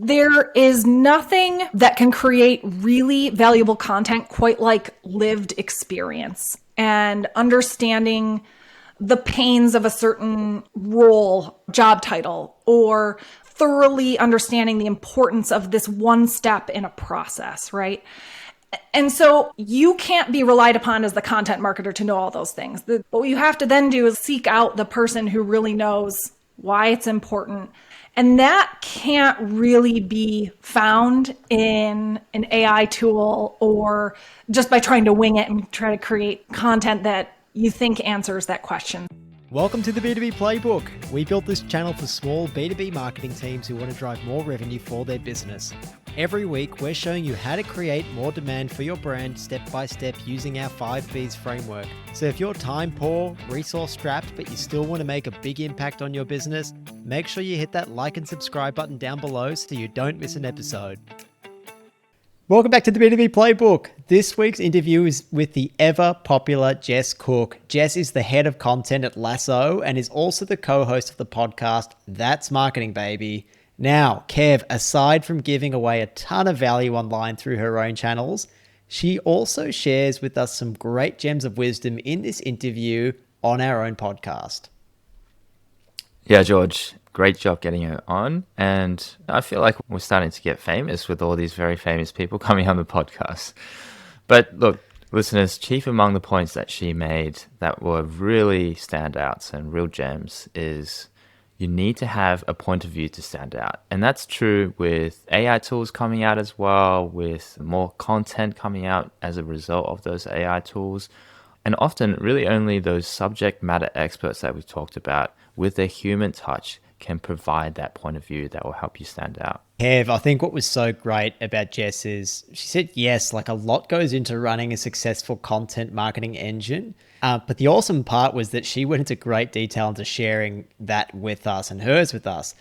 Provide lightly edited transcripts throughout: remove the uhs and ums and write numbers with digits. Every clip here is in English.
There is nothing that can create really valuable content quite like lived experience and understanding the pains of a certain role, job title, or thoroughly understanding the importance of this one step in a process, right? And so you can't be relied upon as the content marketer to know all those things. What you have to then do is seek out the person who really knows why it's important. And that can't really be found in an AI tool or just by trying to wing it and try to create content that you think answers that question. Welcome to the B2B Playbook. We built this channel for small B2B marketing teams who want to drive more revenue for their business. Every week, we're showing you how to create more demand for your brand step by step using our 5Bs framework. So if you're time poor, resource strapped, but you still want to make a big impact on your business, make sure you hit that like and subscribe button down below so you don't miss an episode. Welcome back to the B2B Playbook. This week's interview is with the ever popular Jess Cook. Jess is the head of content at Lasso and is also the co-host of the podcast, That's Marketing Baby. Now, Kev, aside from giving away a ton of value online through her own channels, she also shares with us some great gems of wisdom in this interview on our own podcast. Yeah, George, great job getting her on. And I feel like we're starting to get famous with all these very famous people coming on the podcast. But look, listeners, chief among the points that she made that were really standouts and real gems is you need to have a point of view to stand out. And that's true with AI tools coming out as well, with more content coming out as a result of those AI tools. And often really only those subject matter experts that we've talked about with their human touch can provide that point of view that will help you stand out. Kev, I think what was so great about Jess is she said, yes, like a lot goes into running a successful content marketing engine. But the awesome part was that she went into great detail into sharing that with us and hers with us.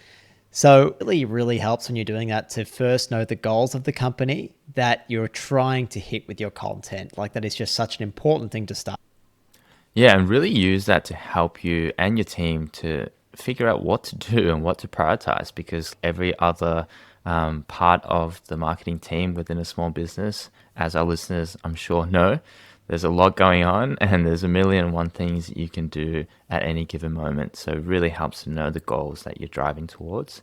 So it really helps when you're doing that to first know the goals of the company that you're trying to hit with your content. Like that is just such an important thing to start. Yeah, and really use that to help you and your team to figure out what to do and what to prioritize, because every other part of the marketing team within a small business, as our listeners I'm sure know, there's a lot going on and there's a million and one things you can do at any given moment. So it really helps to know the goals that you're driving towards.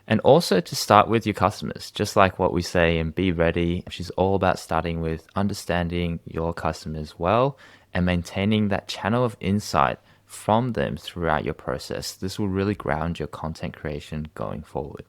And also to start with your customers, just like what we say in Be Ready, she's all about starting with understanding your customers well and maintaining that channel of insight from them throughout your process. This will really ground your content creation going forward.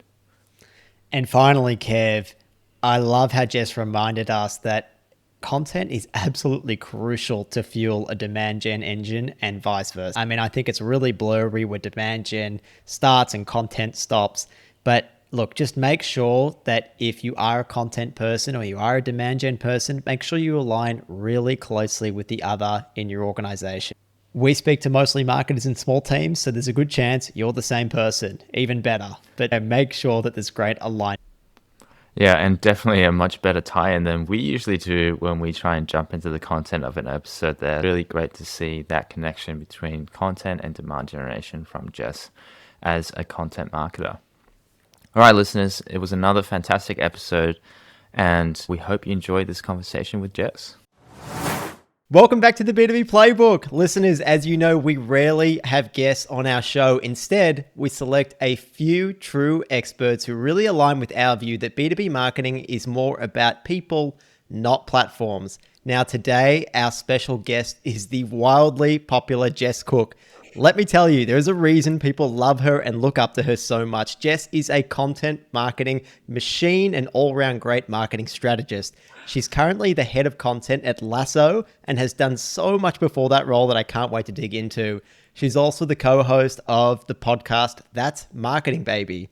And finally, Kev, I love how Jess reminded us that content is absolutely crucial to fuel a demand gen engine and vice versa. I mean, I think it's really blurry where demand gen starts and content stops. But look, just make sure that if you are a content person or you are a demand gen person, make sure you align really closely with the other in your organization. We speak to mostly marketers in small teams, so there's a good chance you're the same person, even better. But make sure that there's great alignment. Yeah, and definitely a much better tie-in than we usually do when we try and jump into the content of an episode there. Really great to see that connection between content and demand generation from Jess as a content marketer. All right, listeners, it was another fantastic episode, and we hope you enjoyed this conversation with Jess. Welcome back to the B2B Playbook. Listeners, as you know, we rarely have guests on our show. Instead, we select a few true experts who really align with our view that B2B marketing is more about people, not platforms. Now, today, our special guest is the wildly popular Jess Cook. Let me tell you, there is a reason people love her and look up to her so much. Jess is a content marketing machine and all-round great marketing strategist. She's currently the head of content at Lasso and has done so much before that role that I can't wait to dig into. She's also the co-host of the podcast, That's Marketing Baby.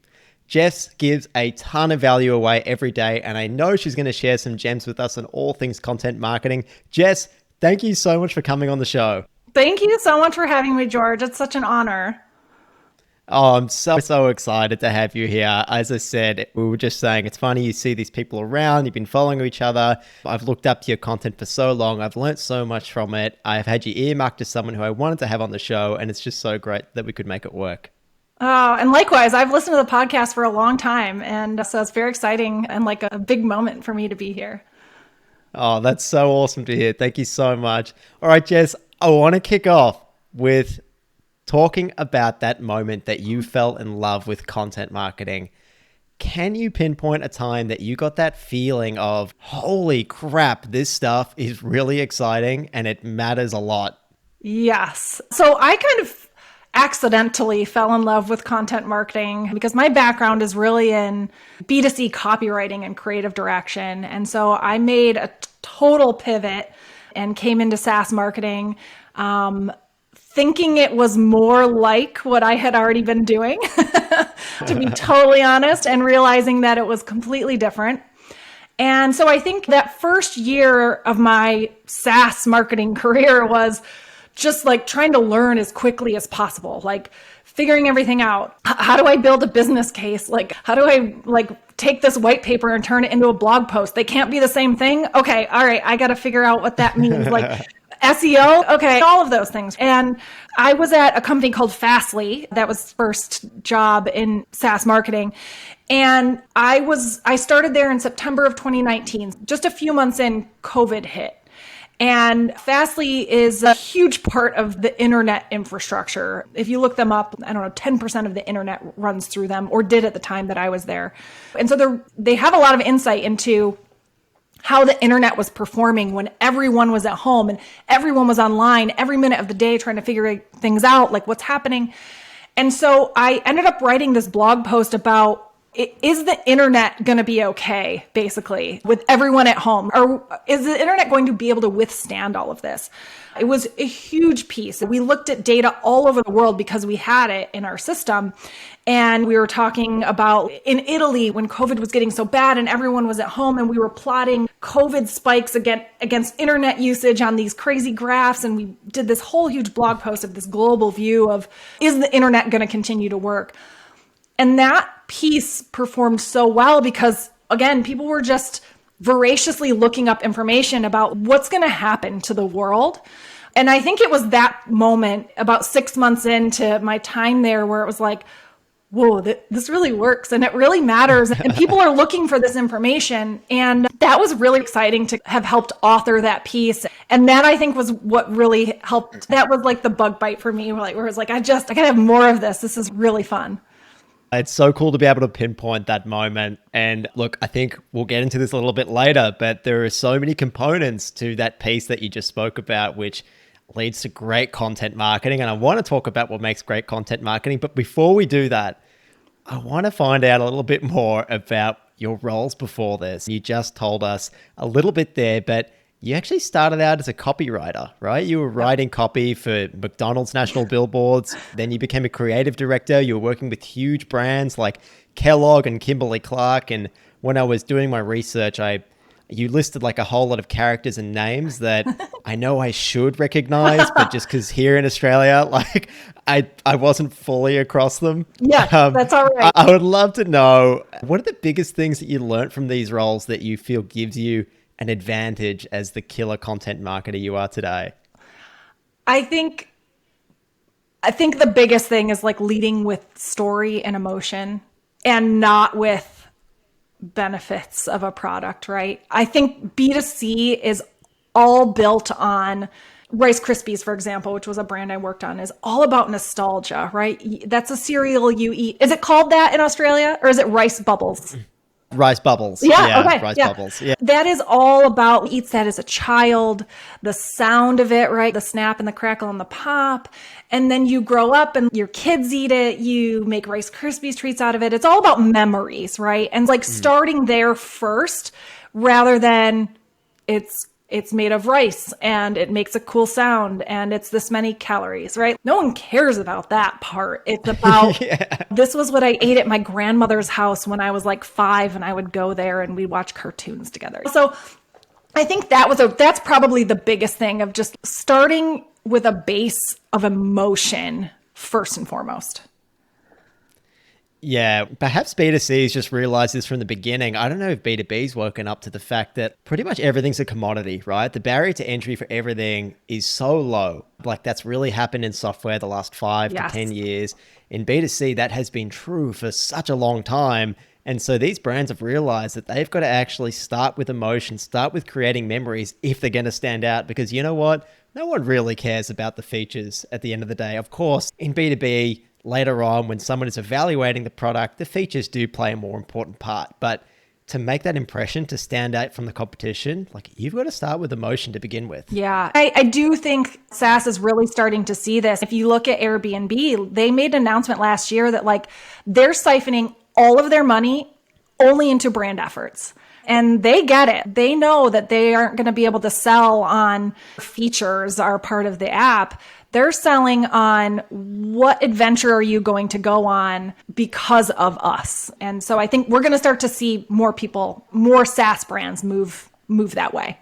Jess gives a ton of value away every day, and I know she's going to share some gems with us on all things content marketing. Jess, thank you so much for coming on the show. Thank you so much for having me, George. It's such an honor. Oh, I'm so excited to have you here. As I said, we were just saying, it's funny you see these people around, you've been following each other. I've looked up to your content for so long. I've learned so much from it. I've had you earmarked as someone who I wanted to have on the show, and it's just so great that we could make it work. Oh, and likewise, I've listened to the podcast for a long time. And so it's very exciting and like a big moment for me to be here. Oh, that's so awesome to hear. Thank you so much. All right, Jess, I want to kick off with talking about that moment that you fell in love with content marketing. Can you pinpoint a time that you got that feeling of, holy crap, this stuff is really exciting and it matters a lot? Yes. So I kind of accidentally fell in love with content marketing because my background is really in B2C copywriting and creative direction. And so I made a total pivot and came into SaaS marketing, thinking it was more like what I had already been doing, to be totally honest, and realizing that it was completely different. And so I think that first year of my SaaS marketing career was just like trying to learn as quickly as possible, like figuring everything out. How do I build a business case? Like, how do I take this white paper and turn it into a blog post? They can't be the same thing. Okay. All right. I got to figure out what that means. Like SEO. Okay. All of those things. And I was at a company called Fastly. That was first job in SaaS marketing. And I started there in September of 2019. Just a few months in, COVID hit. And Fastly is a huge part of the internet infrastructure. If you look them up, I don't know, 10% of the internet runs through them, or did at the time that I was there. And so they have a lot of insight into how the internet was performing when everyone was at home and everyone was online every minute of the day trying to figure things out, like what's happening. And so I ended up writing this blog post about, is the internet going to be okay, basically, with everyone at home? Or is the internet going to be able to withstand all of this? It was a huge piece. We looked at data all over the world because we had it in our system. And we were talking about in Italy when COVID was getting so bad and everyone was at home, and we were plotting COVID spikes against internet usage on these crazy graphs. And we did this whole huge blog post of this global view of, is the internet going to continue to work? And that piece performed so well because, again, people were just voraciously looking up information about what's going to happen to the world. And I think it was that moment about 6 months into my time there where it was like, whoa, this really works and it really matters. And people are looking for this information. And that was really exciting to have helped author that piece. And that, I think, was what really helped. That was like the bug bite for me, where it was like, I got to have more of this. This is really fun. It's so cool to be able to pinpoint that moment. And look, I think we'll get into this a little bit later, but there are so many components to that piece that you just spoke about, which leads to great content marketing. And I want to talk about what makes great content marketing. But before we do that, I want to find out a little bit more about your roles before this. You just told us a little bit there, but you actually started out as a copywriter, right? You were writing copy for McDonald's national billboards. Then you became a creative director. You were working with huge brands like Kellogg and Kimberly-Clark. And when I was doing my research, you listed like a whole lot of characters and names that I know I should recognize, but just because here in Australia, like I wasn't fully across them. Yeah, that's all right. I would love to know, what are the biggest things that you learned from these roles that you feel gives you an advantage as the killer content marketer you are today? I think the biggest thing is like leading with story and emotion and not with benefits of a product, right? I think B2C is all built on Rice Krispies, for example, which was a brand I worked on, is all about nostalgia, right? That's a cereal you eat. Is it called that in Australia, or is it Rice Bubbles? Rice Bubbles. Yeah, okay. Rice yeah. Bubbles. Yeah. That is all about, eats that as a child, the sound of it, right? The snap and the crackle and the pop. And then you grow up and your kids eat it. You make Rice Krispies treats out of it. It's all about memories, right? And like starting there first, rather than it's made of rice and it makes a cool sound and it's this many calories, right? No one cares about that part. It's about, This was what I ate at my grandmother's house when I was like 5, and I would go there and we'd watch cartoons together. So I think that's probably the biggest thing, of just starting with a base of emotion first and foremost. Yeah, perhaps B2C's just realized this from the beginning. I don't know if B2B's woken up to the fact that pretty much everything's a commodity, right? The barrier to entry for everything is so low. Like that's really happened in software the last 5 to 10 years. In B2C, that has been true for such a long time. And so these brands have realized that they've got to actually start with emotion, start with creating memories if they're going to stand out, because you know what? No one really cares about the features at the end of the day. Of course, in B2B, later on, when someone is evaluating the product, the features do play a more important part. But to make that impression, to stand out from the competition, like you've got to start with emotion to begin with. Yeah, I do think SaaS is really starting to see this. If you look at Airbnb, they made an announcement last year that like they're siphoning all of their money only into brand efforts. And they get it. They know that they aren't going to be able to sell on features are part of the app. They're selling on what adventure are you going to go on because of us. And so I think we're going to start to see more people, more SaaS brands move that way.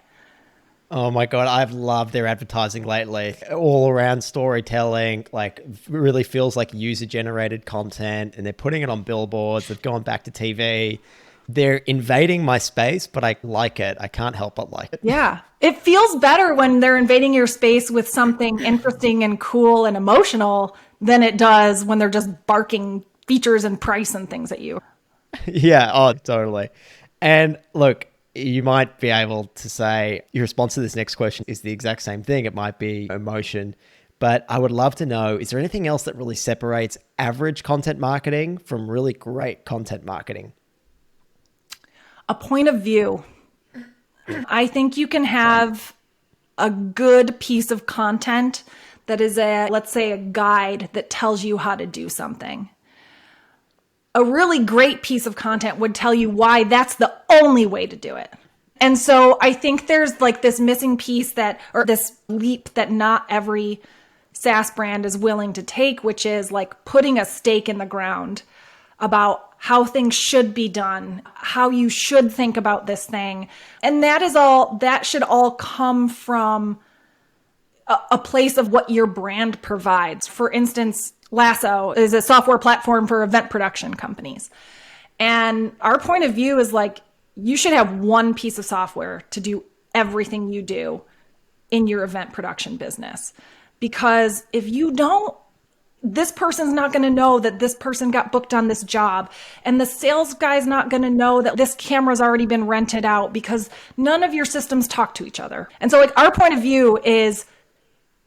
Oh my God, I've loved their advertising lately. All around storytelling, like really feels like user generated content, and they're putting it on billboards. They've gone back to TV. They're invading my space, but I like it. I can't help but like it. Yeah. It feels better when they're invading your space with something interesting and cool and emotional than it does when they're just barking features and price and things at you. Yeah. Oh, totally. And look, you might be able to say your response to this next question is the exact same thing. It might be emotion, but I would love to know, is there anything else that really separates average content marketing from really great content marketing? A point of view. I think you can have a good piece of content that is let's say a guide that tells you how to do something. A really great piece of content would tell you why that's the only way to do it. And so I think there's like this missing piece or this leap that not every SaaS brand is willing to take, which is like putting a stake in the ground about how things should be done, how you should think about this thing. And that should all come from a place of what your brand provides. For instance, Lasso is a software platform for event production companies. And our point of view is like, you should have one piece of software to do everything you do in your event production business. Because if you don't, this person's not going to know that this person got booked on this job. And the sales guy's not going to know that this camera's already been rented out because none of your systems talk to each other. And so like our point of view is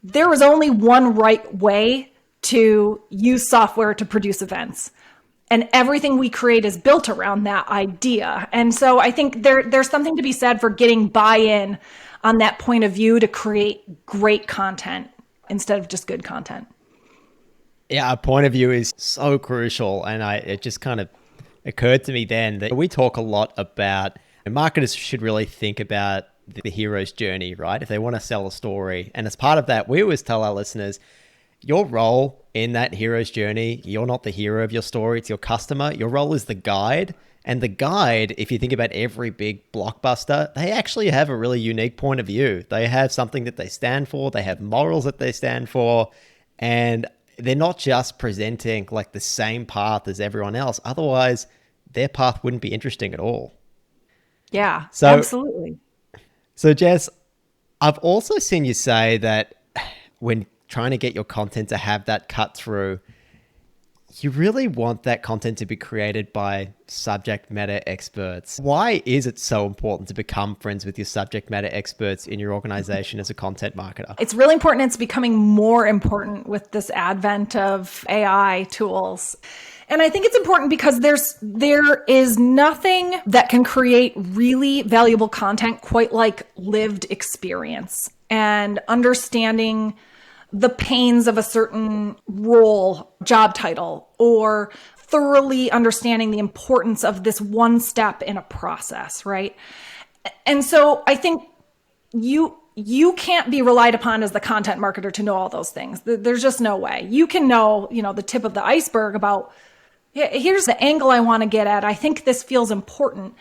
there is only one right way to use software to produce events. And everything we create is built around that idea. And so I think there's something to be said for getting buy-in on that point of view to create great content instead of just good content. Yeah, our point of view is so crucial. And it just kind of occurred to me then that we talk a lot about marketers should really think about the hero's journey, right? If they want to sell a story. And as part of that, we always tell our listeners, your role in that hero's journey, you're not the hero of your story, it's your customer. Your role is the guide. And the guide, if you think about every big blockbuster, they actually have a really unique point of view. They have something that they stand for. They have morals that they stand for. And they're not just presenting like the same path as everyone else. Otherwise, their path wouldn't be interesting at all. Yeah, absolutely. So Jess, I've also seen you say that when trying to get your content to have that cut through, you really want that content to be created by subject matter experts. Why is it so important to become friends with your subject matter experts in your organization as a content marketer? It's really important. It's becoming more important with this advent of AI tools. And I think it's important because there is nothing that can create really valuable content quite like lived experience and understanding the pains of a certain role, job title, or thoroughly understanding the importance of this one step in a process, right? And so I think you can't be relied upon as the content marketer to know all those things. There's just no way. You can know, the tip of the iceberg about, here's the angle I want to get at. I think this feels important.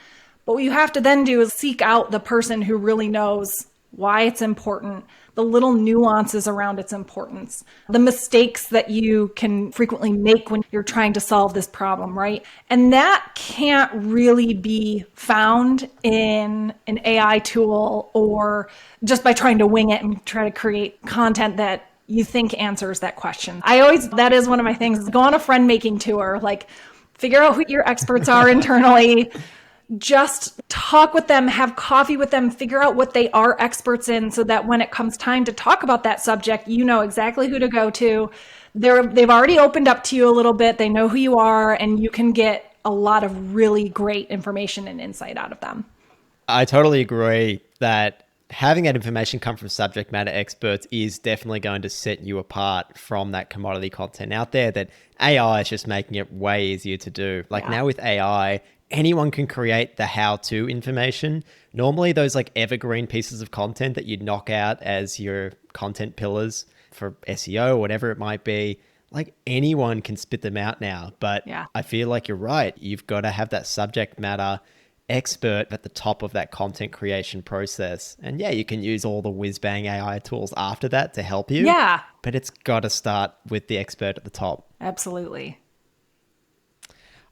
But what you have to then do is seek out the person who really knows why it's important, the little nuances around its importance, the mistakes that you can frequently make when you're trying to solve this problem, right? And that can't really be found in an AI tool or just by trying to wing it and try to create content that you think answers that question. That is one of my things, go on a friend making tour, like figure out who your experts are internally, just talk with them, have coffee with them, figure out what they are experts in so that when it comes time to talk about that subject, you know exactly who to go to. They've already opened up to you a little bit. They know who you are, and you can get a lot of really great information and insight out of them. I totally agree that having that information come from subject matter experts is definitely going to set you apart from that commodity content out there that AI is just making it way easier to do. Now with AI, anyone can create the how-to information. Normally those like evergreen pieces of content that you knock out as your content pillars for SEO or whatever it might be, like anyone can spit them out now. But I feel like you're right. You've got to have that subject matter expert at the top of that content creation process. And you can use all the whiz-bang AI tools after that to help you. Yeah. But it's got to start with the expert at the top. Absolutely.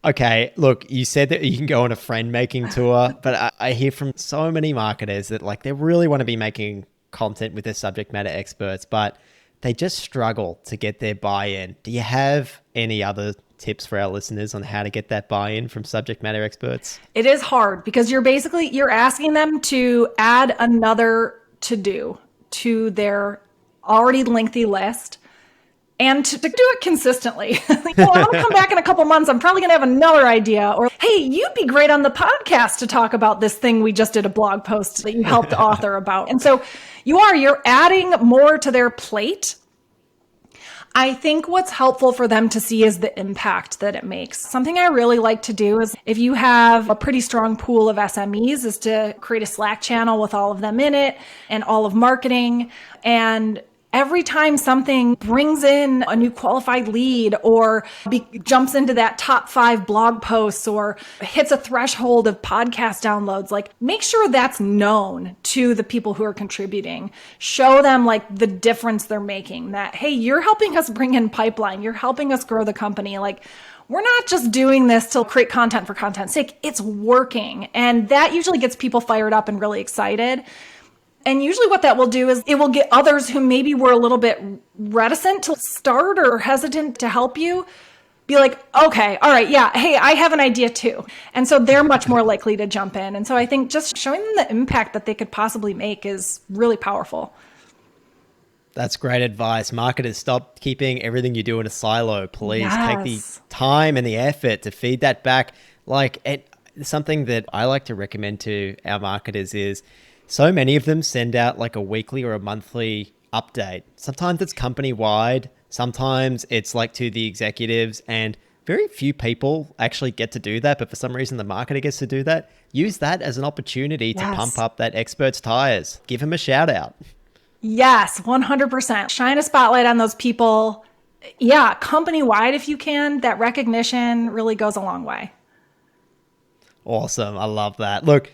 Okay, look, you said that you can go on a friend-making tour, but I hear from so many marketers that like they really want to be making content with their subject matter experts, but they just struggle to get their buy-in. Do you have any other tips for our listeners on how to get that buy-in from subject matter experts? It is hard because you're asking them to add another to-do to their already lengthy list and to do it consistently. I'm going to come back in a couple months. I'm probably going to have another idea. Or, hey, you'd be great on the podcast to talk about this thing we just did a blog post that you helped author about. And so you're adding more to their plate. I think what's helpful for them to see is the impact that it makes. Something I really like to do is if you have a pretty strong pool of SMEs is to create a Slack channel with all of them in it and all of marketing. And every time something brings in a new qualified lead or jumps into that top 5 blog posts or hits a threshold of podcast downloads, like make sure that's known to the people who are contributing. Show them like the difference they're making, that, hey, you're helping us bring in pipeline. You're helping us grow the company. Like we're not just doing this to create content for content's sake. It's working. And that usually gets people fired up and really excited. And usually what that will do is it will get others who maybe were a little bit reticent to start or hesitant to help you be like, okay, all right, yeah, hey, I have an idea too. And so they're much more likely to jump in. And so I think just showing them the impact that they could possibly make is really powerful. That's great advice. Marketers, stop keeping everything you do in a silo. Please take the time and the effort to feed that back. Something that I like to recommend to our marketers is so many of them send out like a weekly or a monthly update. Sometimes it's company-wide. Sometimes it's like to the executives, and very few people actually get to do that. But for some reason, the marketer gets to do that. Use that as an opportunity to pump up that expert's tires. Give him a shout out. Yes, 100%. Shine a spotlight on those people. Yeah, company-wide if you can. That recognition really goes a long way. Awesome. I love that. Look,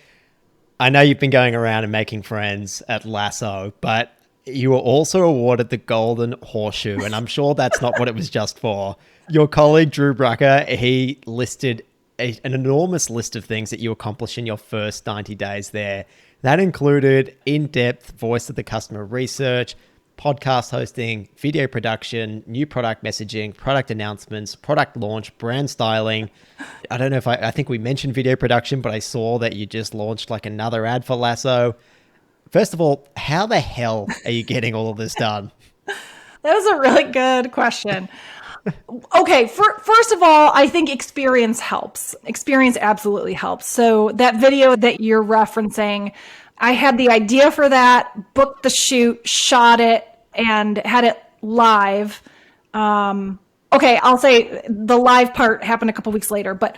I know you've been going around and making friends at Lasso, but you were also awarded the Golden Horseshoe, and I'm sure that's not what it was just for. Your colleague, Drew Brucker, he listed an enormous list of things that you accomplished in your first 90 days there. That included in-depth voice of the customer research, podcast hosting, video production, new product messaging, product announcements, product launch, brand styling. I don't know if I think we mentioned video production, but I saw that you just launched like another ad for Lasso. First of all, how the hell are you getting all of this done? That was a really good question. Okay, first of all, I think experience helps. Experience absolutely helps. So that video that you're referencing, I had the idea for that, booked the shoot, shot it, and had it live. Okay, I'll say the live part happened a couple weeks later, but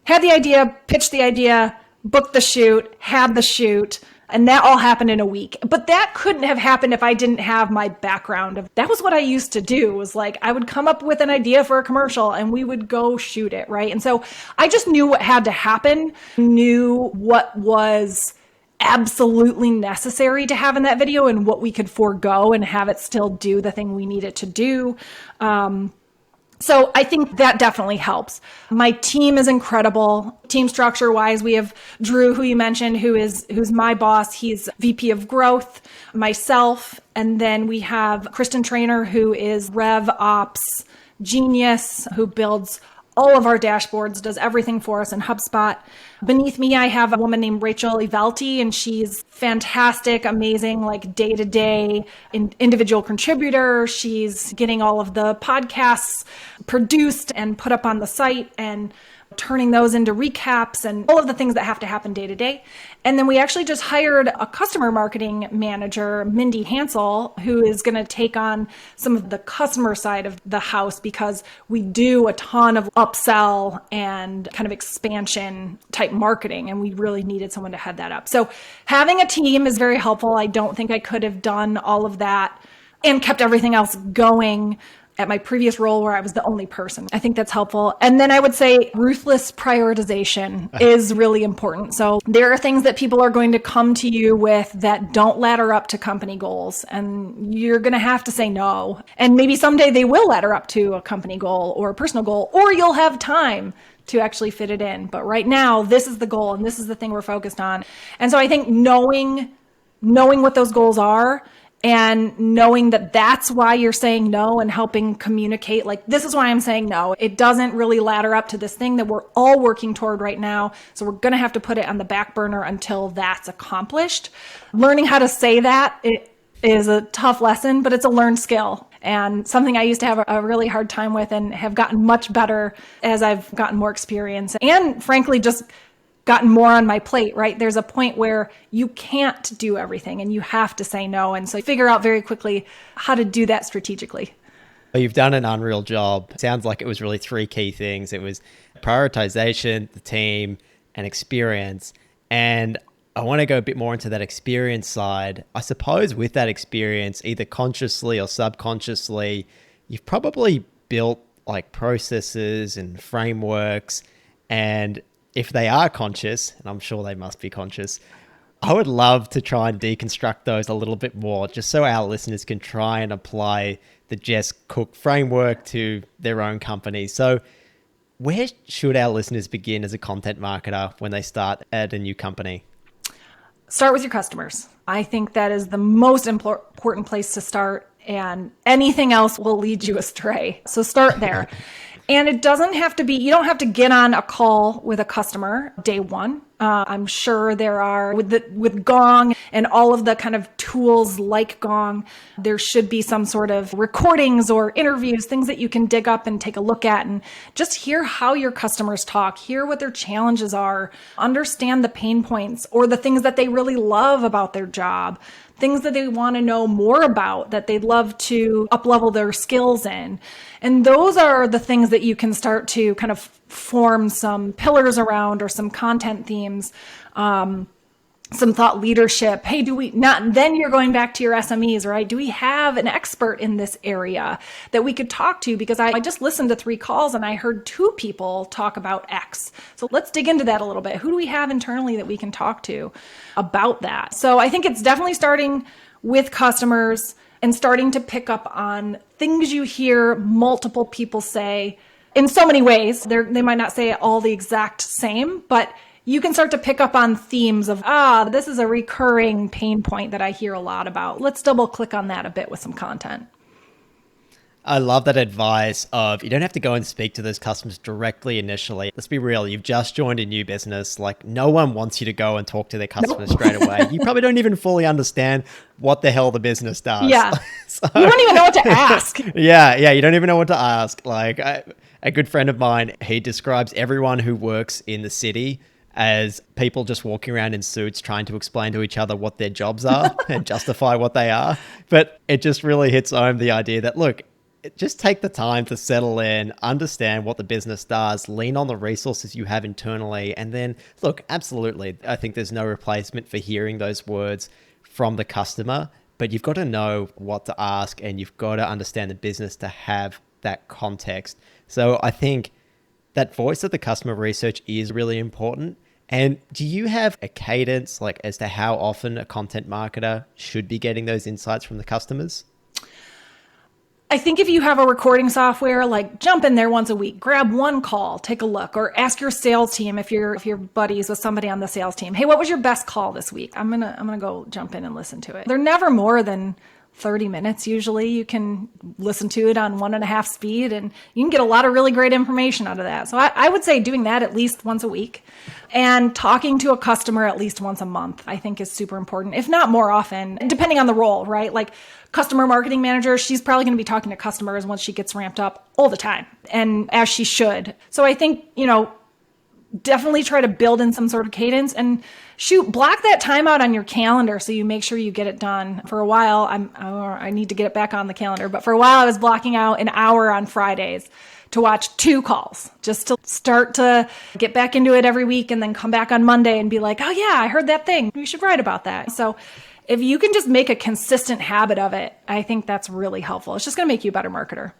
had the idea, pitched the idea, booked the shoot, had the shoot, and that all happened in a week. But that couldn't have happened if I didn't have my background of that was what I used to do, was like I would come up with an idea for a commercial and we would go shoot it, right? And so I just knew what had to happen, knew what was absolutely necessary to have in that video and what we could forego and have it still do the thing we need it to do. So I think that definitely helps. My team is incredible. Team structure wise, we have Drew, who you mentioned, who's my boss. He's VP of growth, myself. And then we have Kristen Trainer, who is Rev Ops genius, who builds all of our dashboards, does everything for us in HubSpot. Beneath me, I have a woman named Rachel Ivalti, and she's fantastic, amazing, like day-to-day individual contributor. She's getting all of the podcasts produced and put up on the site and turning those into recaps and all of the things that have to happen day to day. And then we actually just hired a customer marketing manager, Mindy Hansel, who is going to take on some of the customer side of the house because we do a ton of upsell and kind of expansion type marketing, and we really needed someone to head that up. So having a team is very helpful. I don't think I could have done all of that and kept everything else going at my previous role where I was the only person. I think that's helpful. And then I would say ruthless prioritization is really important. So there are things that people are going to come to you with that don't ladder up to company goals, and you're going to have to say no. And maybe someday they will ladder up to a company goal or a personal goal, or you'll have time to actually fit it in. But right now, this is the goal and this is the thing we're focused on. And so I think knowing what those goals are and knowing that that's why you're saying no and helping communicate, like, this is why I'm saying no. It doesn't really ladder up to this thing that we're all working toward right now. So we're going to have to put it on the back burner until that's accomplished. Learning how to say that it is a tough lesson, but it's a learned skill and something I used to have a really hard time with and have gotten much better as I've gotten more experience and frankly, just gotten more on my plate, right? There's a point where you can't do everything and you have to say no. And so figure out very quickly how to do that strategically. Well, you've done an unreal job. Sounds like it was really three key things. It was prioritization, the team, and experience. And I want to go a bit more into that experience side. I suppose with that experience, either consciously or subconsciously, you've probably built like processes and frameworks. And if they are conscious, and I'm sure they must be conscious, I would love to try and deconstruct those a little bit more, just so our listeners can try and apply the Jess Cook framework to their own company. So where should our listeners begin as a content marketer when they start at a new company? Start with your customers. I think that is the most important place to start, and anything else will lead you astray. So start there. And it doesn't have to be, you don't have to get on a call with a customer day one. I'm sure there are with Gong and all of the kind of tools like Gong, there should be some sort of recordings or interviews, things that you can dig up and take a look at and just hear how your customers talk, hear what their challenges are, understand the pain points or the things that they really love about their job, things that they want to know more about, that they'd love to up-level their skills in. And those are the things that you can start to kind of form some pillars around or some content themes, some thought leadership. Hey, then you're going back to your SMEs, right? Do we have an expert in this area that we could talk to? Because I just listened to 3 calls and I heard 2 people talk about X. So let's dig into that a little bit. Who do we have internally that we can talk to about that? So I think it's definitely starting with customers and starting to pick up on things you hear multiple people say in so many ways. They might not say it all the exact same, but you can start to pick up on themes of, this is a recurring pain point that I hear a lot about. Let's double click on that a bit with some content. I love that advice of you don't have to go and speak to those customers directly initially. Let's be real. You've just joined a new business. Like, no one wants you to go and talk to their customers straight away. You probably don't even fully understand what the hell the business does. Yeah. So, you don't even know what to ask. Yeah. You don't even know what to ask. Like a good friend of mine, he describes everyone who works in the city as people just walking around in suits trying to explain to each other what their jobs are and justify what they are. But it just really hits home the idea that, look, just take the time to settle in, understand what the business does, lean on the resources you have internally. And then, look, absolutely, I think there's no replacement for hearing those words from the customer, but you've got to know what to ask and you've got to understand the business to have that context. So I think that voice of the customer research is really important. And do you have a cadence like as to how often a content marketer should be getting those insights from the customers? I think if you have a recording software, like jump in there once a week, grab one call, take a look, or ask your sales team if you're buddies with somebody on the sales team, hey, what was your best call this week? I'm gonna go jump in and listen to it. They're never more than 30 minutes usually. You can listen to it on 1.5 speed and you can get a lot of really great information out of that. So I would say doing that at least once a week and talking to a customer at least once a month, I think is super important, if not more often, depending on the role, right? Like customer marketing manager, she's probably going to be talking to customers once she gets ramped up all the time, and as she should. So I think, definitely try to build in some sort of cadence and block that time out on your calendar so you make sure you get it done. For a while, I need to get it back on the calendar, but for a while I was blocking out an hour on Fridays to watch 2 calls just to start to get back into it every week and then come back on Monday and be like, oh yeah, I heard that thing. We should write about that. So if you can just make a consistent habit of it, I think that's really helpful. It's just going to make you a better marketer.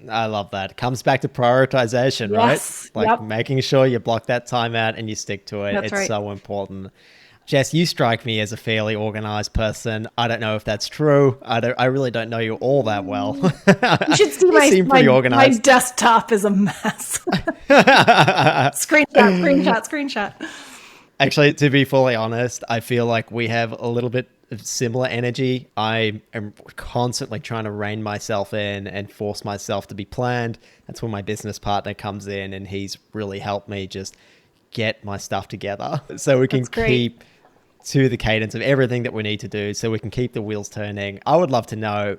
I love that. It comes back to prioritization, yes. Right? Like Yep. Making sure you block that time out and you stick to it. That's it's right. so important. Jess, you strike me as a fairly organized person. I don't know if that's true. I really don't know you all that well. You should see You seem pretty my organized. desktop is a mess. Screenshot. Actually, to be fully honest, I feel like we have a little bit of similar energy. I am constantly trying to rein myself in and force myself to be planned. That's when my business partner comes in and he's really helped me just get my stuff together so we can keep to the cadence of everything that we need to do so we can keep the wheels turning. I would love to know,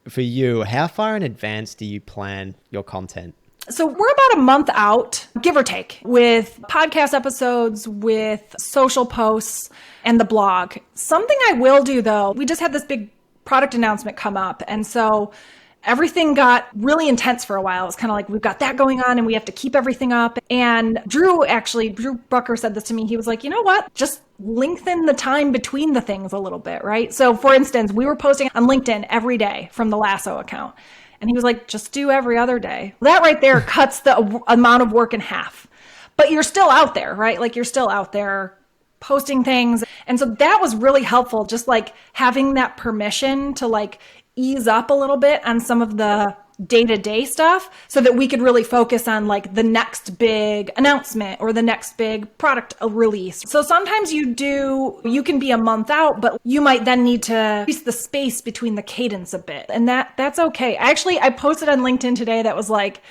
for you, how far in advance do you plan your content? So we're about a month out, give or take, with podcast episodes, with social posts, and the blog. Something I will do, though, we just had this big product announcement come up. And so everything got really intense for a while. It's kind of like we've got that going on and we have to keep everything up. And Drew Brucker said this to me. He was like, you know what? Just lengthen the time between the things a little bit, right? So for instance, we were posting on LinkedIn every day from the Lasso account. And he was like, just do every other day. That right there cuts the amount of work in half. But you're still out there, right? Like you're still out there posting things. And so that was really helpful, just like having that permission to like ease up a little bit on some of the day-to-day stuff so that we could really focus on like the next big announcement or the next big product release. So sometimes you can be a month out, but you might then need to increase the space between the cadence a bit. And that's okay. Actually, I posted on LinkedIn today that was like,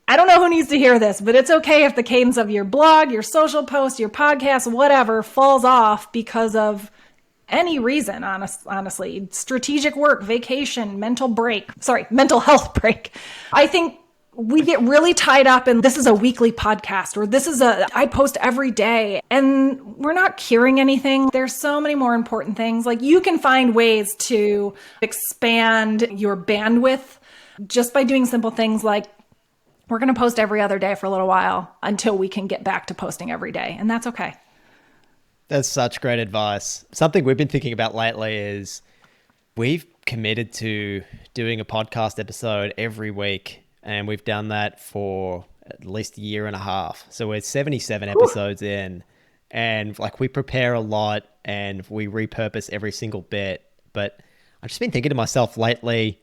I don't know who needs to hear this, but it's okay if the cadence of your blog, your social post, your podcast, whatever falls off because of any reason, honestly. Strategic work, vacation, mental health break. I think we get really tied up in this is a weekly podcast or I post every day and we're not curing anything. There's so many more important things. Like you can find ways to expand your bandwidth just by doing simple things like we're going to post every other day for a little while until we can get back to posting every day. And that's okay. That's such great advice. Something we've been thinking about lately is we've committed to doing a podcast episode every week, and we've done that for at least 1.5 years. So we're 77 episodes in, and like we prepare a lot and we repurpose every single bit. But I've just been thinking to myself lately,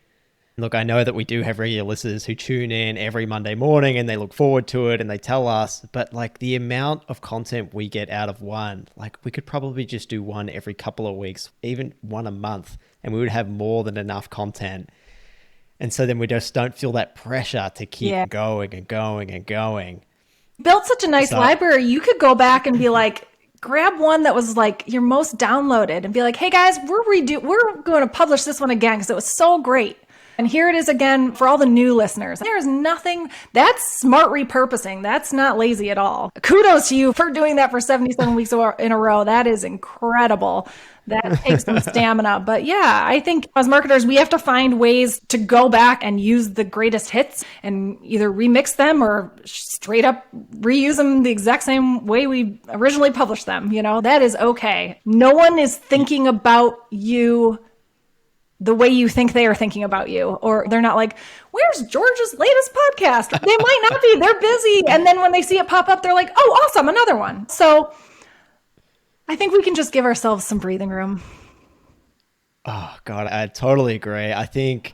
look, I know that we do have regular listeners who tune in every Monday morning and they look forward to it and they tell us, but like the amount of content we get out of one, like we could probably just do one every couple of weeks, even one a month, and we would have more than enough content. And so then we just don't feel that pressure to keep going and going and going. Built such a nice library. You could go back and be like, grab one that was like your most downloaded and be like, hey guys, we're going to publish this one again because it was so great. And here it is again for all the new listeners. There's nothing, that's smart repurposing. That's not lazy at all. Kudos to you for doing that for 77 weeks in a row. That is incredible. That takes some stamina. But yeah, I think as marketers, we have to find ways to go back and use the greatest hits and either remix them or straight up reuse them the exact same way we originally published them. That is okay. No one is thinking about you the way you think they are thinking about you, or they're not like, where's George's latest podcast? They might not be, they're busy. And then when they see it pop up, they're like, oh, awesome, another one. So I think we can just give ourselves some breathing room. Oh, God, I totally agree. I think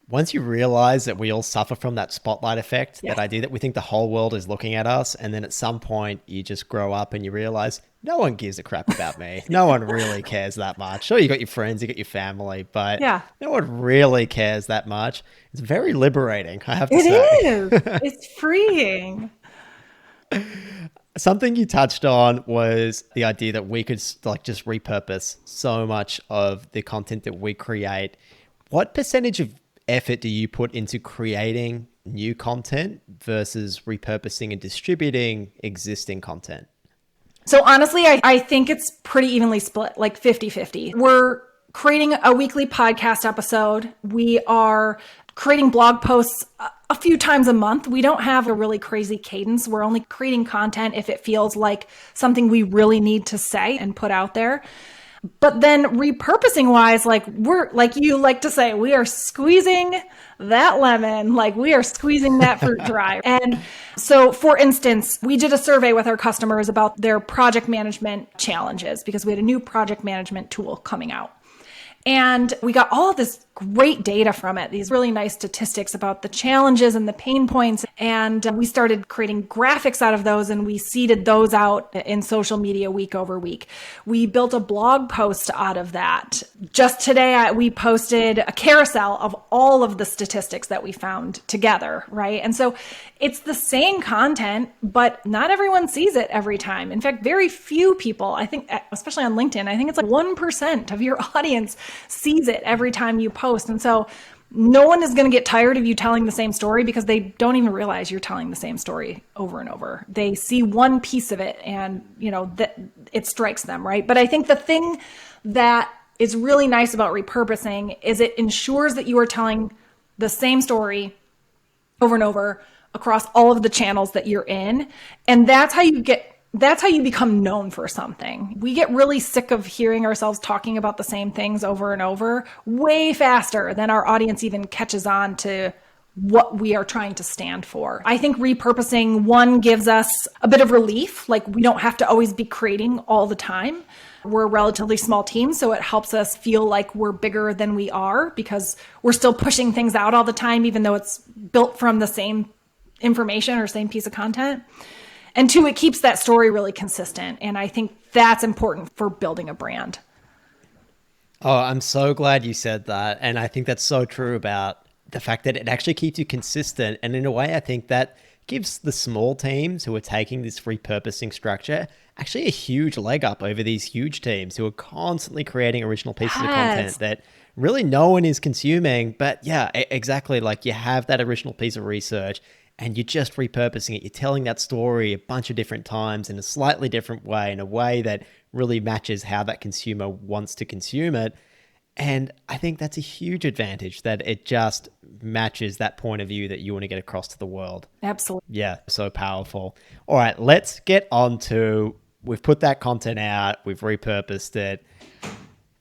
once you realize that we all suffer from that spotlight effect, that idea that we think the whole world is looking at us, and then at some point you just grow up and you realize no one gives a crap about me. No one really cares that much. Sure, you got your friends, you got your family, but no one really cares that much. It's very liberating, I have to say. It is. It's freeing. Something you touched on was the idea that we could like just repurpose so much of the content that we create. What percentage of effort do you put into creating new content versus repurposing and distributing existing content? So honestly, I think it's pretty evenly split, like 50-50. We're creating a weekly podcast episode. We are creating blog posts a few times a month. We don't have a really crazy cadence. We're only creating content if it feels like something we really need to say and put out there. But then repurposing wise, like we're, like you like to say, we are squeezing that lemon, like we are squeezing that fruit dry. And so for instance, we did a survey with our customers about their project management challenges because we had a new project management tool coming out. And we got all of this great data from it, these really nice statistics about the challenges and the pain points. And we started creating graphics out of those, and we seeded those out in social media week over week. We built a blog post out of that. Just today, we posted a carousel of all of the statistics that we found together, right? And so it's the same content, but not everyone sees it every time. In fact, very few people, I think, especially on LinkedIn, I think it's like 1% of your audience sees it every time you post. And so no one is going to get tired of you telling the same story because they don't even realize you're telling the same story over and over. They see one piece of it and, you know, that it strikes them, right? But I think the thing that is really nice about repurposing is it ensures that you are telling the same story over and over across all of the channels that you're in. And that's how you become known for something. We get really sick of hearing ourselves talking about the same things over and over way faster than our audience even catches on to what we are trying to stand for. I think repurposing, one, gives us a bit of relief. Like we don't have to always be creating all the time. We're a relatively small team, so it helps us feel like we're bigger than we are because we're still pushing things out all the time, even though it's built from the same information or same piece of content. And two, it keeps that story really consistent. And I think that's important for building a brand. Oh, I'm so glad you said that. And I think that's so true about the fact that it actually keeps you consistent. And in a way, I think that gives the small teams who are taking this repurposing structure actually a huge leg up over these huge teams who are constantly creating original pieces of content that really no one is consuming. But yeah, exactly. Like you have that original piece of research and you're just repurposing it. You're telling that story a bunch of different times in a slightly different way, in a way that really matches how that consumer wants to consume it. And I think that's a huge advantage, that it just matches that point of view that you want to get across to the world. Absolutely. Yeah, so powerful. All right, let's get on to, we've put that content out, we've repurposed it.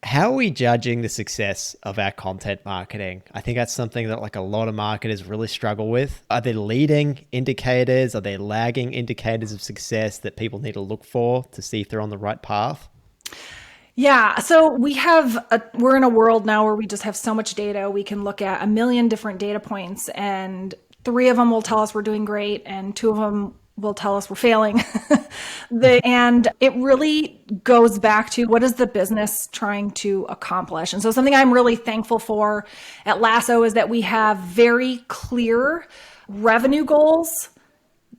How are we judging the success of our content marketing? I think that's something that like a lot of marketers really struggle with. Are there leading indicators? Are there lagging indicators of success that people need to look for to see if they're on the right path? Yeah. So we're in a world now where we just have so much data. We can look at a million different data points and 3 of them will tell us we're doing great and 2 of them will tell us we're failing. And it really goes back to what is the business trying to accomplish? And so something I'm really thankful for at Lasso is that we have very clear revenue goals,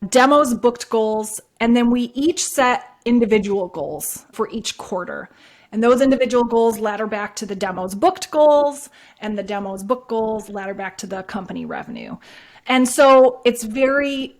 demos booked goals, and then we each set individual goals for each quarter. And those individual goals ladder back to the demos booked goals, and the demos booked goals ladder back to the company revenue. And so it's very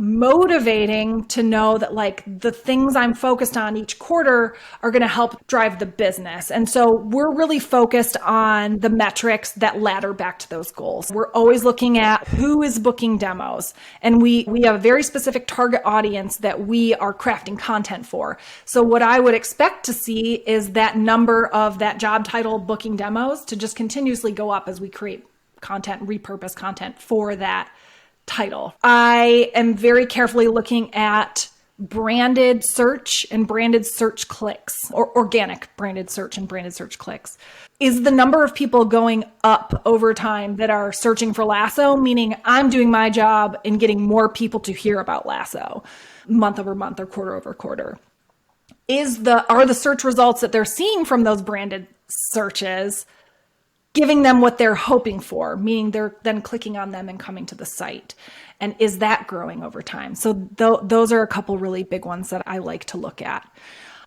motivating to know that like the things I'm focused on each quarter are going to help drive the business. And so we're really focused on the metrics that ladder back to those goals. We're always looking at who is booking demos, and we have a very specific target audience that we are crafting content for. So what I would expect to see is that number of that job title booking demos to just continuously go up as we create content, repurpose content for that title. I am very carefully looking at branded search and branded search clicks, or organic branded search and branded search clicks. Is the number of people going up over time that are searching for Lasso, meaning I'm doing my job in getting more people to hear about Lasso month over month or quarter over quarter? Are the search results that they're seeing from those branded searches giving them what they're hoping for, meaning they're then clicking on them and coming to the site? And is that growing over time? So those are a couple really big ones that I like to look at.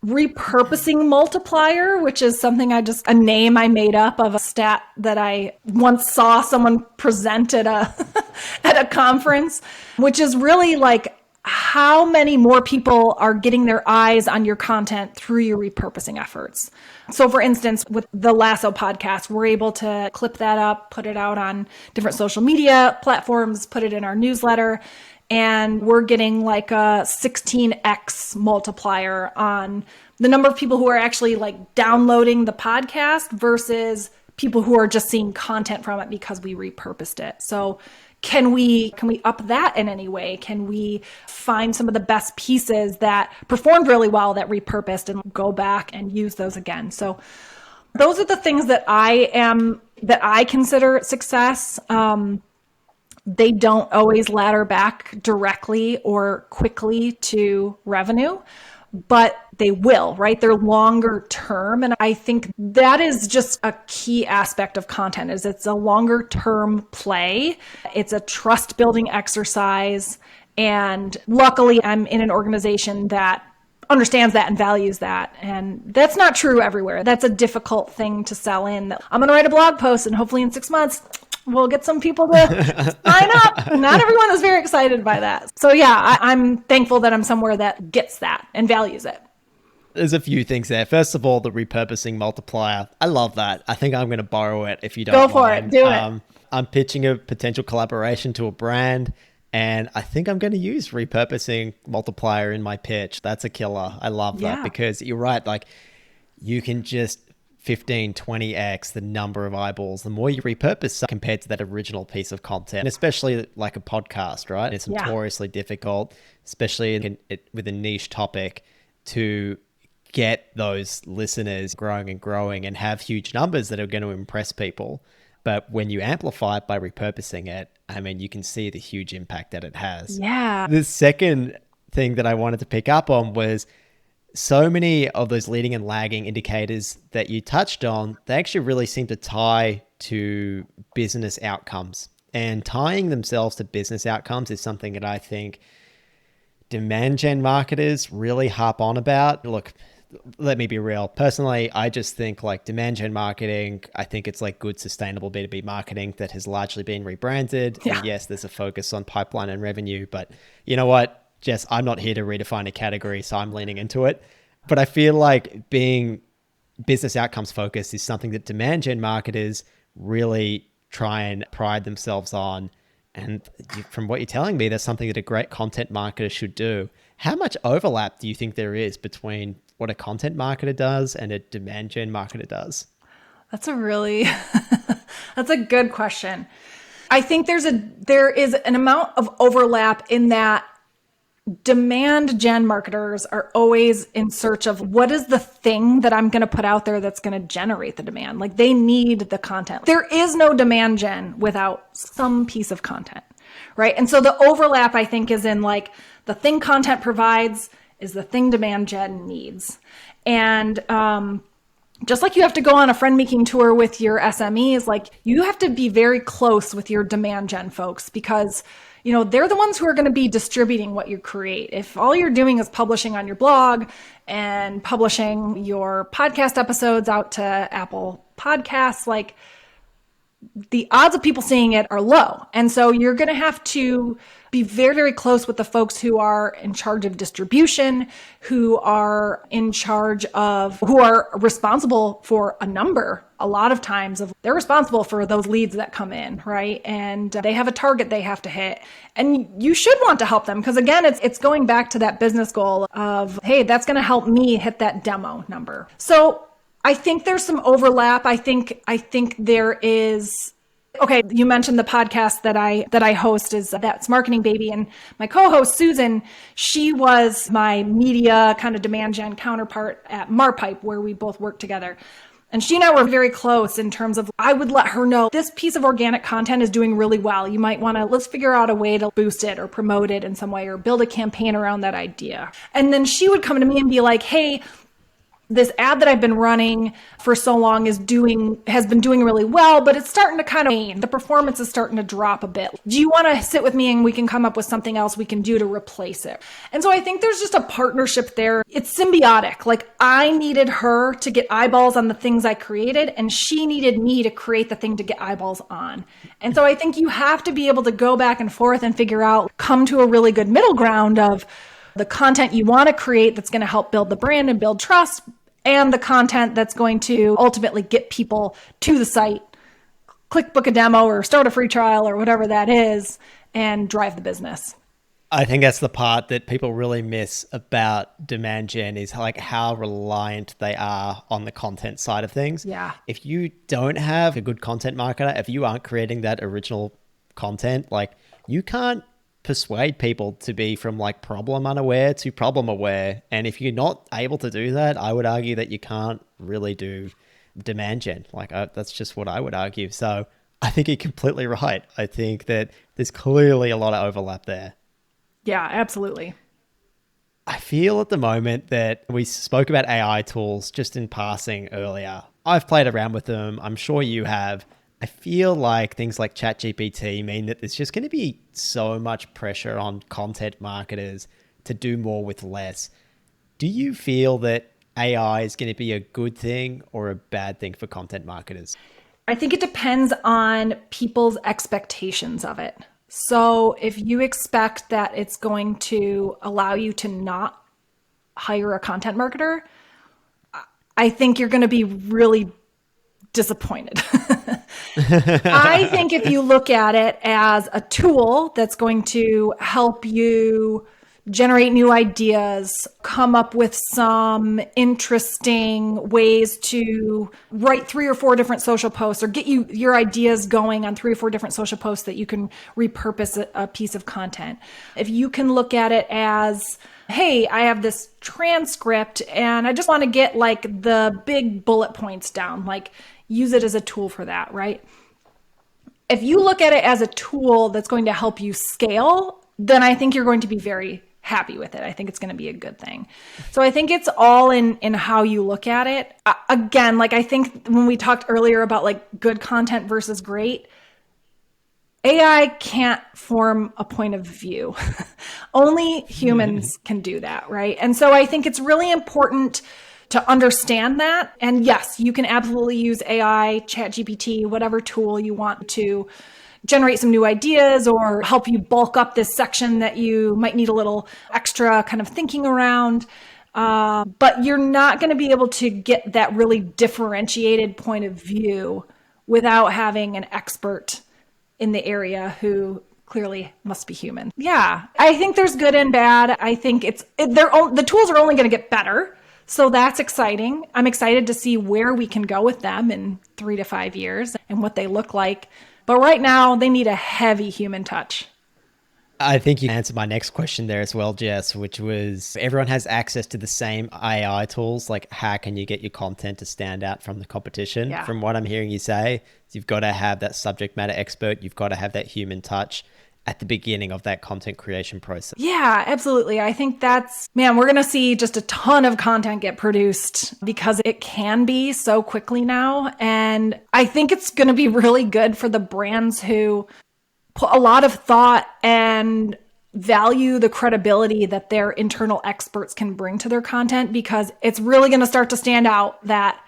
Repurposing multiplier, which is something a name I made up of a stat that I once saw someone present at a conference, which is really like how many more people are getting their eyes on your content through your repurposing efforts. So for instance, with the Lasso podcast, we're able to clip that up, put it out on different social media platforms, put it in our newsletter, and we're getting like a 16x multiplier on the number of people who are actually like downloading the podcast versus people who are just seeing content from it because we repurposed it. So can we up that in any way? Can we find some of the best pieces that performed really well that repurposed and go back and use those again? So those are the things that I consider success. They don't always ladder back directly or quickly to revenue, but they will, right? They're longer term. And I think that is just a key aspect of content is it's a longer term play. It's a trust building exercise. And luckily I'm in an organization that understands that and values that. And that's not true everywhere. That's a difficult thing to sell in. I'm going to write a blog post and hopefully in 6 months, we'll get some people to sign up. Not everyone is very excited by that. So yeah, I'm thankful that I'm somewhere that gets that and values it. There's a few things there. First of all, the repurposing multiplier. I love that. I think I'm going to borrow it if you don't Go for mind. it. Do it. I'm pitching a potential collaboration to a brand, and I think I'm going to use repurposing multiplier in my pitch. That's a killer. I love that because you're right. Like you can just 15, 20x the number of eyeballs, the more you repurpose compared to that original piece of content, and especially like a podcast, right? It's notoriously difficult, especially with a niche topic, to get those listeners growing and have huge numbers that are going to impress people. But when you amplify it by repurposing it, I mean, you can see the huge impact that it has. Yeah. The second thing that I wanted to pick up on was so many of those leading and lagging indicators that you touched on, they actually really seem to tie to business outcomes. And tying themselves to business outcomes is something that I think demand gen marketers really harp on about. Look, let me be real. Personally, I just think like demand gen marketing, I think it's like good, sustainable B2B marketing that has largely been rebranded. Yeah. And yes, there's a focus on pipeline and revenue, but you know what, Jess, I'm not here to redefine a category, so I'm leaning into it. But I feel like being business outcomes focused is something that demand gen marketers really try and pride themselves on. And from what you're telling me, that's something that a great content marketer should do. How much overlap do you think there is between what a content marketer does and a demand gen marketer does? That's that's a good question. I think there is an amount of overlap in that demand gen marketers are always in search of what is the thing that I'm going to put out there that's going to generate the demand. Like they need the content. There is no demand gen without some piece of content, right? And so the overlap, I think, is in like the thing content provides is the thing demand gen needs. And just like you have to go on a friend making tour with your SMEs, like you have to be very close with your demand gen folks because you know, they're the ones who are going to be distributing what you create. If all you're doing is publishing on your blog and publishing your podcast episodes out to Apple Podcasts, like the odds of people seeing it are low. And so you're going to have to be very, very close with the folks who are in charge of distribution, who are responsible for a lot of times they're responsible for those leads that come in, right? And they have a target they have to hit. And you should want to help them because again, it's going back to that business goal of, hey, that's going to help me hit that demo number. So I think there's some overlap. I think there is. Okay, you mentioned the podcast that I host is That's Marketing Baby, and my co-host Susan, she was my media kind of demand gen counterpart at Marpipe, where we both worked together. And she and I were very close in terms of, I would let her know this piece of organic content is doing really well. You might want to, let's figure out a way to boost it or promote it in some way or build a campaign around that idea. And then she would come to me and be like, hey, this ad that I've been running for so long has been doing really well, but it's starting to kind of wane. The performance is starting to drop a bit. Do you want to sit with me and we can come up with something else we can do to replace it? And so I think there's just a partnership there. It's symbiotic. Like I needed her to get eyeballs on the things I created, and she needed me to create the thing to get eyeballs on. And so I think you have to be able to go back and forth and come to a really good middle ground of the content you want to create that's going to help build the brand and build trust, and the content that's going to ultimately get people to the site, click book a demo or start a free trial or whatever that is, and drive the business. I think that's the part that people really miss about demand gen is like how reliant they are on the content side of things. Yeah. If you don't have a good content marketer, if you aren't creating that original content, like you can't persuade people to be from like problem unaware to problem aware. And if you're not able to do that, I would argue that you can't really do demand gen. That's just what I would argue. So I think you're completely right. I think that there's clearly a lot of overlap there. Yeah, absolutely. I feel at the moment that we spoke about AI tools just in passing earlier. I've played around with them. I'm sure you have. I feel like things like ChatGPT mean that there's just going to be so much pressure on content marketers to do more with less. Do you feel that AI is going to be a good thing or a bad thing for content marketers? I think it depends on people's expectations of it. So if you expect that it's going to allow you to not hire a content marketer, I think you're going to be really disappointed. I think if you look at it as a tool that's going to help you generate new ideas, come up with some interesting ways to write 3 or 4 different social posts or get your ideas going on 3 or 4 different social posts that you can repurpose a piece of content. If you can look at it as, hey, I have this transcript and I just want to get like the big bullet points down, like use it as a tool for that, right? If you look at it as a tool that's going to help you scale, then I think you're going to be very happy with it. I think it's going to be a good thing. So I think it's all in how you look at it. Again, like I think when we talked earlier about like good content versus great, AI can't form a point of view. Only humans can do that, right? And so I think it's really important to understand that. And yes, you can absolutely use AI, ChatGPT, whatever tool you want to generate some new ideas or help you bulk up this section that you might need a little extra kind of thinking around. But you're not going to be able to get that really differentiated point of view without having an expert in the area who clearly must be human. Yeah, I think there's good and bad. I think the tools are only going to get better. So that's exciting. I'm excited to see where we can go with them in 3 to 5 years and what they look like. But right now, they need a heavy human touch. I think you answered my next question there as well, Jess, which was everyone has access to the same AI tools. Like, how can you get your content to stand out from the competition? Yeah. From what I'm hearing you say, you've got to have that subject matter expert. You've got to have that human touch at the beginning of that content creation process. Yeah, absolutely. I think we're going to see just a ton of content get produced because it can be so quickly now. And I think it's going to be really good for the brands who put a lot of thought and value the credibility that their internal experts can bring to their content, because it's really going to start to stand out that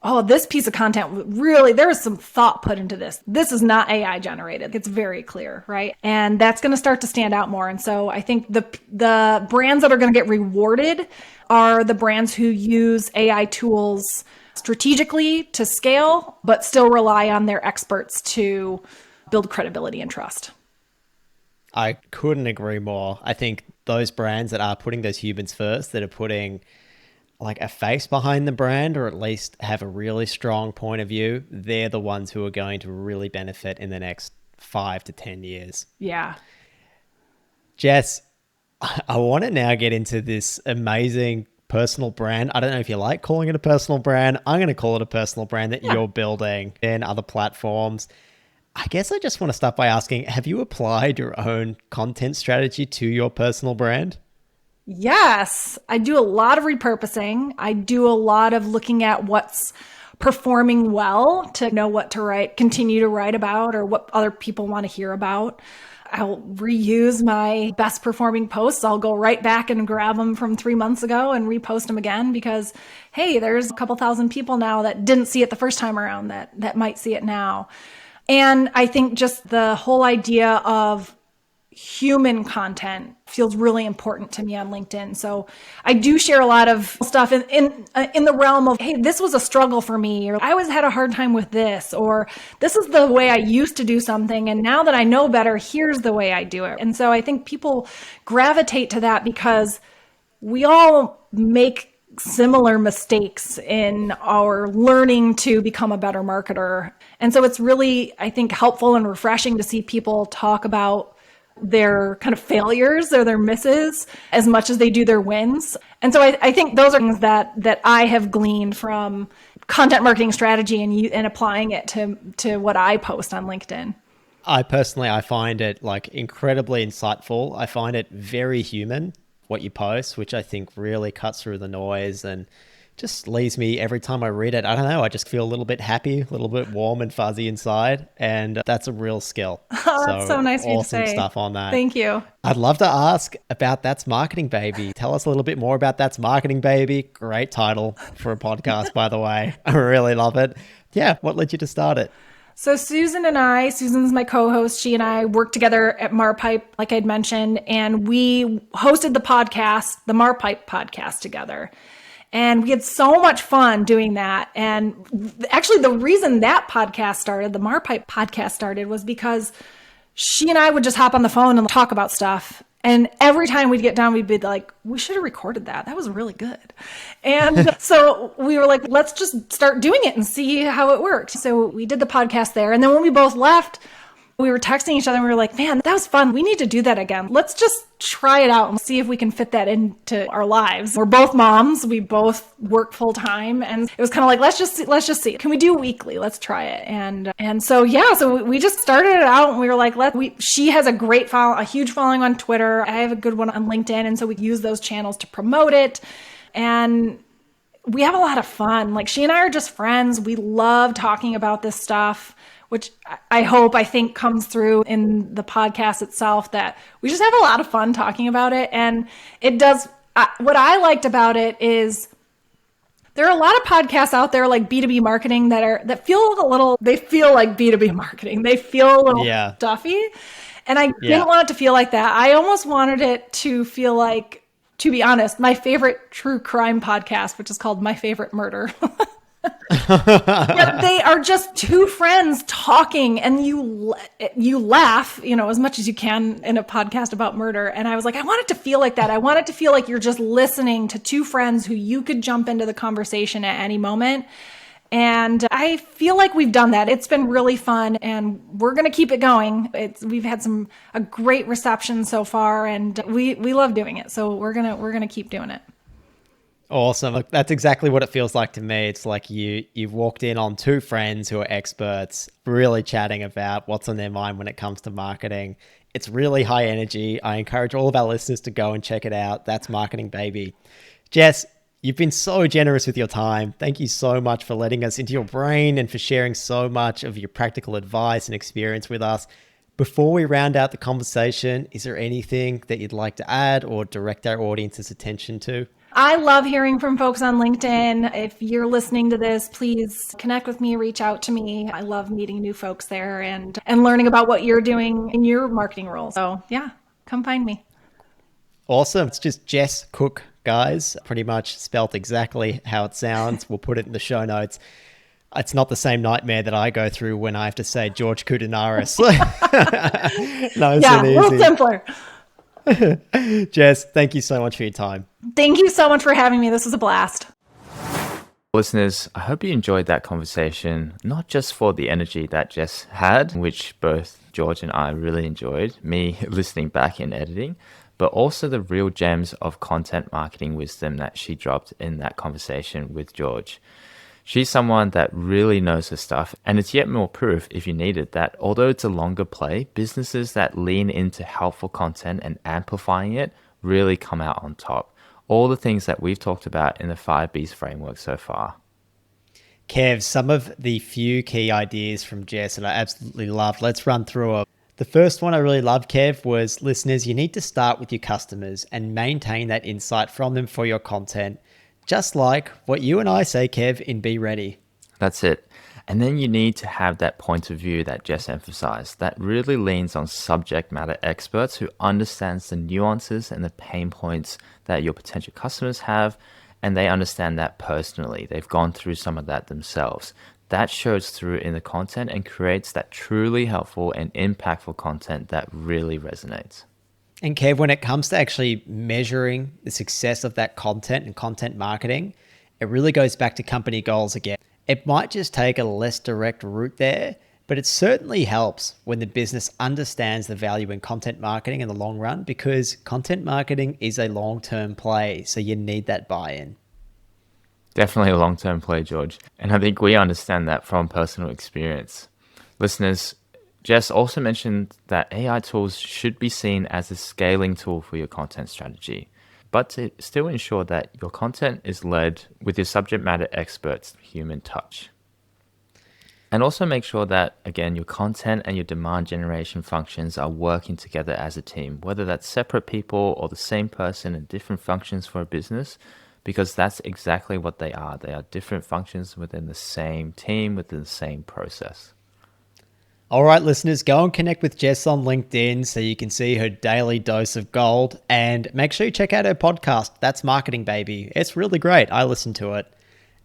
oh, this piece of content really, there is some thought put into this. This is not AI generated. It's very clear, right? And that's going to start to stand out more. And so I think the brands that are going to get rewarded are the brands who use AI tools strategically to scale, but still rely on their experts to build credibility and trust. I couldn't agree more. I think those brands that are putting those humans first, that are putting like a face behind the brand, or at least have a really strong point of view, they're the ones who are going to really benefit in the next 5 to 10 years. Yeah. Jess, I want to now get into this amazing personal brand. I don't know if you like calling it a personal brand. I'm going to call it a personal brand that you're building in other platforms. I guess I just want to start by asking, have you applied your own content strategy to your personal brand? Yes, I do a lot of repurposing. I do a lot of looking at what's performing well to know what to write, continue to write about, or what other people want to hear about. I'll reuse my best performing posts. I'll go right back and grab them from 3 months ago and repost them again because, hey, there's a couple thousand people now that didn't see it the first time around that might see it now. And I think just the whole idea of human content feels really important to me on LinkedIn. So I do share a lot of stuff in the realm of, hey, this was a struggle for me, or I always had a hard time with this, or this is the way I used to do something, and now that I know better, here's the way I do it. And so I think people gravitate to that because we all make similar mistakes in our learning to become a better marketer. And so it's really, I think, helpful and refreshing to see people talk about their kind of failures or their misses as much as they do their wins. And so I think those are things that I have gleaned from content marketing strategy and applying it to what I post on LinkedIn. I find it like incredibly insightful. I find it very human, what you post, which I think really cuts through the noise and just leaves me, every time I read it, I don't know, I just feel a little bit happy, a little bit warm and fuzzy inside. And that's a real skill. Oh, that's so nice of you to say. Awesome stuff on that. Thank you. I'd love to ask about That's Marketing Baby. Tell us a little bit more about That's Marketing Baby. Great title for a podcast, by the way. I really love it. Yeah. What led you to start it? So Susan's my co-host. She and I worked together at Marpipe, like I'd mentioned, and we hosted the podcast, the Marpipe podcast together. And we had so much fun doing that. And actually the reason that podcast started, the Marpipe podcast started, was because she and I would just hop on the phone and talk about stuff. And every time we'd get done, we'd be like, we should have recorded that. That was really good. And so we were like, let's just start doing it and see how it works. So we did the podcast there. And then when we both left, we were texting each other and we were like, man, that was fun. We need to do that again. Let's just try it out and see if we can fit that into our lives. We're both moms. We both work full time. And it was kind of like, let's just see. Can we do weekly? Let's try it. And so, yeah, so we just started it out and we were like, she has a huge following on Twitter. I have a good one on LinkedIn. And so we use those channels to promote it. And we have a lot of fun. Like, she and I are just friends. We love talking about this stuff, which I think comes through in the podcast itself, that we just have a lot of fun talking about it. And it does, what I liked about it is there are a lot of podcasts out there like B2B marketing that feel like B2B marketing. They feel a little stuffy. And I didn't want it to feel like that. I almost wanted it to feel like, to be honest, my favorite true crime podcast, which is called My Favorite Murder. But they are just two friends talking, and you laugh, as much as you can in a podcast about murder. And I was like, I want it to feel like that. I want it to feel like you're just listening to two friends who you could jump into the conversation at any moment. And I feel like we've done that. It's been really fun, and we're going to keep it going. We've had a great reception so far, and we love doing it. So we're going to keep doing it. Awesome. Look, that's exactly what it feels like to me. It's like you've walked in on two friends who are experts, really chatting about what's on their mind when it comes to marketing. It's really high energy. I encourage all of our listeners to go and check it out. That's Marketing Baby. Jess, you've been so generous with your time. Thank you so much for letting us into your brain and for sharing so much of your practical advice and experience with us. Before we round out the conversation, is there anything that you'd like to add or direct our audience's attention to? I love hearing from folks on LinkedIn. If you're listening to this, please connect with me, reach out to me. I love meeting new folks there and learning about what you're doing in your marketing role. So yeah, come find me. Awesome. It's just Jess Cook, guys. Pretty much spelt exactly how it sounds. We'll put it in the show notes. It's not the same nightmare that I go through when I have to say George Koudounaris. Nice yeah, and a easy. little simpler. Jess, thank you so much for your time. Thank you so much for having me. This was a blast. Listeners, I hope you enjoyed that conversation, not just for the energy that Jess had, which both George and I really enjoyed, me listening back and editing, but also the real gems of content marketing wisdom that she dropped in that conversation with George. She's someone that really knows her stuff, and it's yet more proof, if you need it, that although it's a longer play, businesses that lean into helpful content and amplifying it really come out on top. All the things that we've talked about in the 5Bs framework so far. Kev, some of the few key ideas from Jess that I absolutely loved. Let's run through them. The first one I really loved, Kev, was listeners, you need to start with your customers and maintain that insight from them for your content. Just like what you and I say, Kev, in Be Ready. That's it. And then you need to have that point of view that Jess emphasized that really leans on subject matter experts who understands the nuances and the pain points that your potential customers have, and they understand that personally. They've gone through some of that themselves. That shows through in the content and creates that truly helpful and impactful content that really resonates. And Kev, when it comes to actually measuring the success of that content and content marketing, it really goes back to company goals again. It might just take a less direct route there, but it certainly helps when the business understands the value in content marketing in the long run, because content marketing is a long-term play. So you need that buy-in. Definitely a long-term play, George. And I think we understand that from personal experience. Listeners, Jess also mentioned that AI tools should be seen as a scaling tool for your content strategy, but to still ensure that your content is led with your subject matter experts' human touch. And also make sure that, again, your content and your demand generation functions are working together as a team, whether that's separate people or the same person in different functions for a business, because that's exactly what they are. They are different functions within the same team, within the same process. All right, listeners, go and connect with Jess on LinkedIn so you can see her daily dose of gold, and make sure you check out her podcast, That's Marketing Baby. It's really great. I listen to it.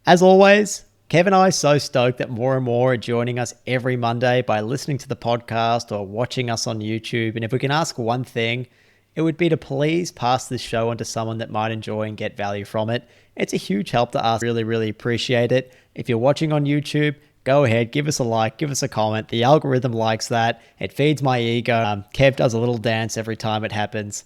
As always, Kev and I are so stoked that more and more are joining us every Monday by listening to the podcast or watching us on YouTube. And if we can ask one thing, it would be to please pass this show on to someone that might enjoy and get value from it. It's a huge help to us. Really, really appreciate it. If you're watching on YouTube, go ahead, give us a like, give us a comment. The algorithm likes that. It feeds my ego. Kev does a little dance every time it happens.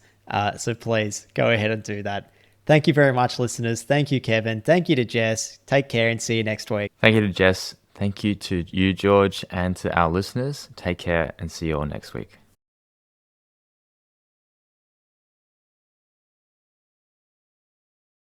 So please go ahead and do that. Thank you very much, listeners. Thank you, Kevin. Thank you to Jess. Take care and see you next week. Thank you to Jess. Thank you to you, George, and to our listeners. Take care and see you all next week.